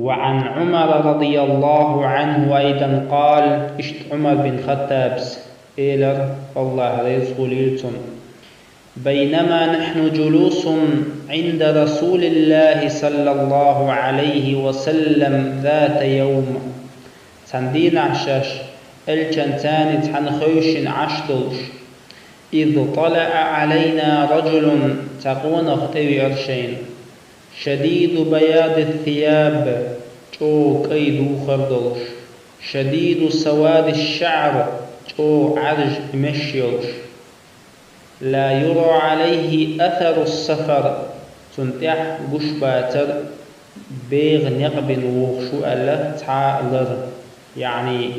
وعن عمر رضي الله عنه أيضا قال اشت عمر بن خطاب إيلر الله رزق بينما نحن جلوس عند رسول الله صلى الله عليه وسلم ذات يوم تندين عشاش الجنتان تحنخوش عشتوش إذ طلع علينا رجل تقون اختوي أرشين شديد بياض الثياب جو قيدو خردوش شديد سواد الشعر جو عرج مشيوش لا يرى عليه أثر السفر تنتح قشباتر بيغ نقب وغشو ألا تعالر يعني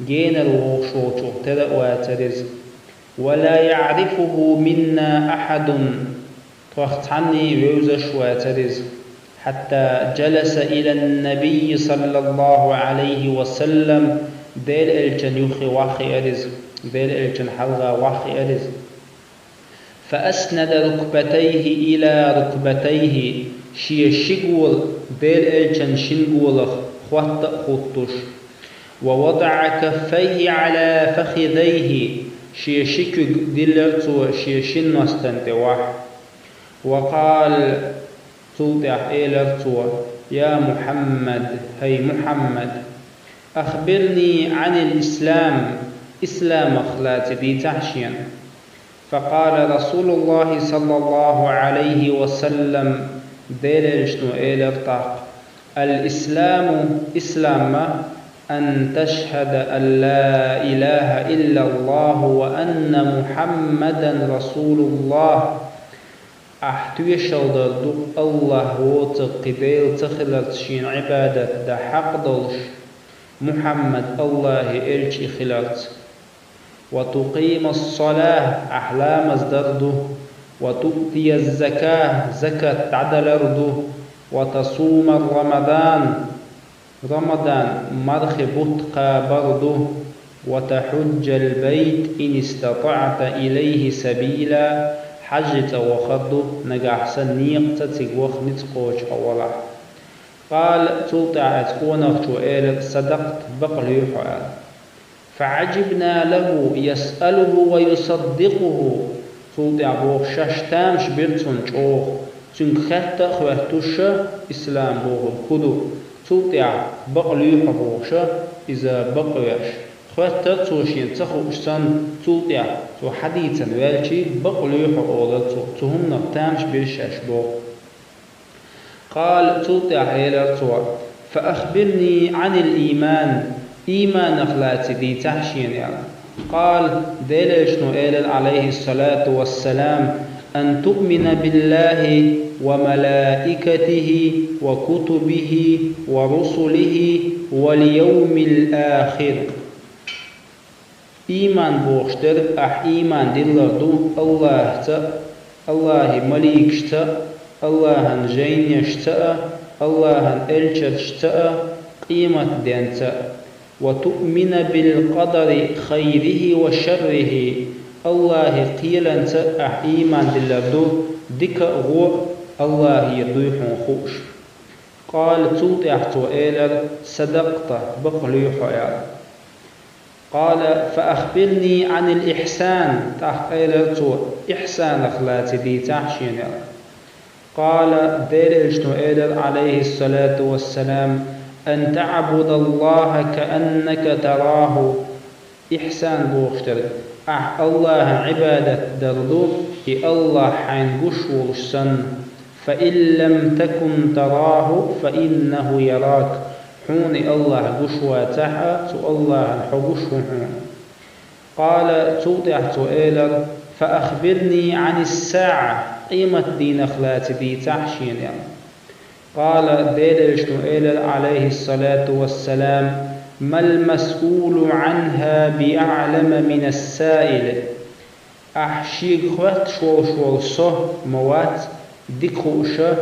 جين الوغشو تغتر واترز ولا يعرفه منا أحد توختعني ويوزش واترز حتى جلس إلى النبي صلى الله عليه وسلم ديل الجن يخي واخي أرز ديل الجن حلغا واخي أرز فأسند ركبتيه إلى ركبتيه شي شقول ديل الجن شنقول خوات خوتش ووضع كفيه على فخذيه شي شكو دلرتو شي شنستنتواح وقال توضع إلرتو يا محمد هي محمد أخبرني عن الإسلام إسلام أخلات دي تحشين فقال رسول الله صلى الله عليه وسلم دير شنو إلرتاق الإسلام إسلام أن تشهد أن لا إله إلا الله وأن محمدا رسول الله أحتوي شلدر الله وتقبيل تخلط شين عبادة دا حق دلش محمد الله إلشي خلط وتقيم الصلاة أحلام ازدرده وتؤتي الزكاة زكاة عدل أرده وتصوم رمضان مرخ بطقى برده وتحج البيت إن استطعت إليه سبيلا حجت وخده نجاح سنيق تتقوخ نتقوش أولا قال تلطع تكونك شوئل صدقت بقل يحوال فعجبنا له يسأله ويصدقه تلطع بوخ شاشتام شبرتون شوخ تنخت خواتوش إسلام بوخ الكدو تلطع بقل يحبوش إذا بقيش خواتت توشين تخوشتان تلطع تو حديثا والشي بقل يحبوش تهم نقتامش برشاش بوخ قال تلطع هيلرتو فأخبرني عن الإيمان إيمان أخلاتي دي تحشين يعني قال ديل شنو إلل عليه الصلاة والسلام أن تؤمن بالله وملائكته وكتبه ورسله واليوم الآخر إيمان بوشتر إيمان دلردو الله مليكشت الله جينيشت الله إلشت قيمة دينت وتؤمن بالقدر خيره وشره الله قيلا إيمان دلردو دك غو الله يضيح خوش قال توطعت إلر صدقت بقلي حيال قال فأخبرني عن الإحسان تحقيل تو إحسان أخلاتي دي تحشين قال دير اشتو إلر عليه الصلاة والسلام أن تعبد الله كأنك تراه إحسان بوختر الله عبادة دردو الله حين قشور السن فإن لم تكن تراه فإنه يراك حون الله قشوى تحت الله حقشه حون قال توضعت إلر فأخبرني عن الساعة قيمة دين أخلات دي تحشين يعني. قال دير اشتو إلر عليه الصلاة والسلام ما المسؤول عنها بأعلم من السائل أحشيك خوات شوال صه موات ديكوشة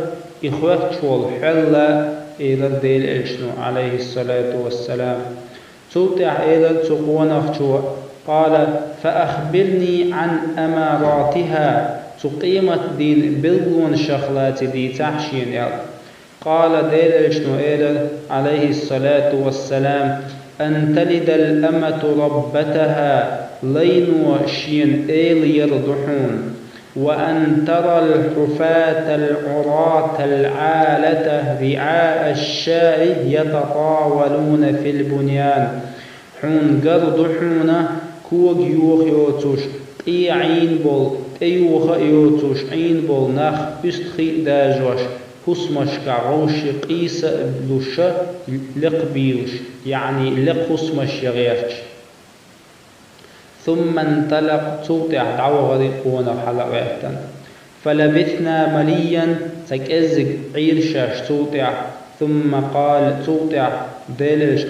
إخوات شوال حلة إلى دير اشتو عليه الصلاة والسلام توتع إلر تقوان أختو قال فأخبرني عن أماراتها تقيمة دين بلغون شخلات دي تحشين قال ديل شنو عليه الصلاة والسلام أن تلد الأمة ربتها لين وشين يرضحون، وأن ترى الحفاة العراة العالة رعاء الشاء يتطاولون في البنيان حون قرضحون كوغ يوخ يوتوش عين بول يوخ يوتوش عين بول نخ استخي داجوش حسمش كعوش قيس بلوش لقبيوش يعني لقسمش يغيرش. ثم انطلق توطع دعوة غريقون حلقة فلبثنا مليا تكأزق عيرشاش توطع. ثم قال توطع ديلش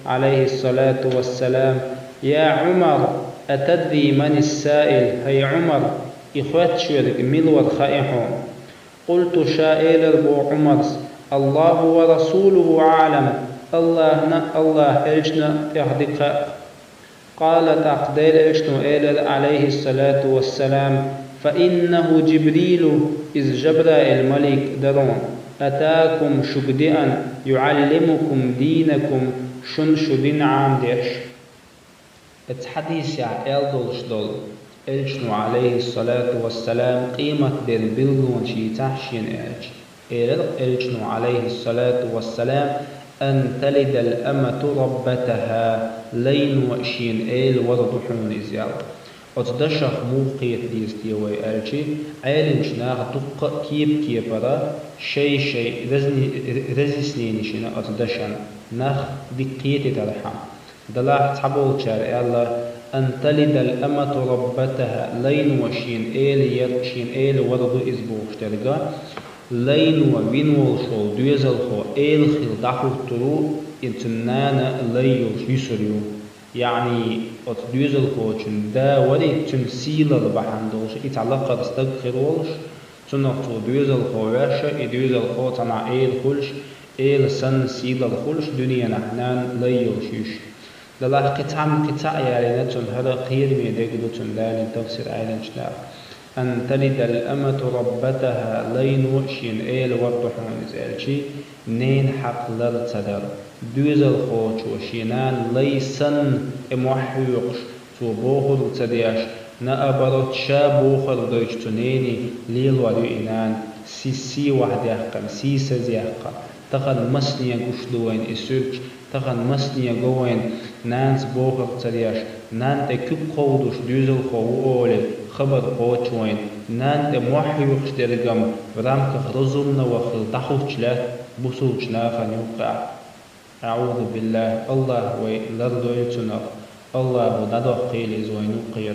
عليه الصلاة والسلام يا عمر أتدري من السائل؟ هي عمر إخوات شرق ملور خائحون. قلت شائل بو عمر الله ورسوله أعلم، الله إلجنا يهدك. قال تقدير إشنو عليه الصلاة والسلام فإنه جبريل إذ جبرائيل الملك درون أتاكم شقدئا يعلمكم دينكم شدين عام ديش. الحديث دولش دول إلشنو عليه الصلاة والسلام قيمة دير بلغون شي تحشين إلشنو عليه الصلاة والسلام أن تلد الأمة ربتها لين وشين وردحون إزيال أتدشخ موقيت ديستيوي ألشي عيلنش ناغ دق كيبرا شي رزي سنين شنا أتدشن ناغ دقيتي ترحم دلاح تحبول شار الله أن تلد الأمة ربتها لين وشين يرشين وردو إزبوش ترقى لين وبين والشول دوزل خو خل دحو ترو انتنانا ليوش يسريو يعني ات دوزل خو چن دا ولي چن سيلر بحندوش يتعلق استغفر ولش تنقطو دوزل خو واشا دوزل خو تنا خلش سن سيلر خلش دنيا نحنان ليوش يش دلاح قطع يعني نتن هذا قير ميدك دو تن دالي تفسير عيلن شناف أن تلد الأمة ربتها لين وشين وردحون إزالشي نين حق لرتدر دوزل خوش وشينان ليسن اموحيوقش تو بوخر تدياش نأبرت شا بوخر دوش تنيني ليل ودو إنان سي واحد يحقم سي سزيحقا تخن مسنيا قشدوين إسوكش تخن مسنيا قوين نانس بوخر تدياش نان تكب قودوش دوزل خو أولي خبر قوتوين نان موحي وخشترقم برامك خرزمنا وخل تحوشلا بسوشنا فنوقع. أعوذ بالله الله وي لردويتنا الله ندخل زوينو قير.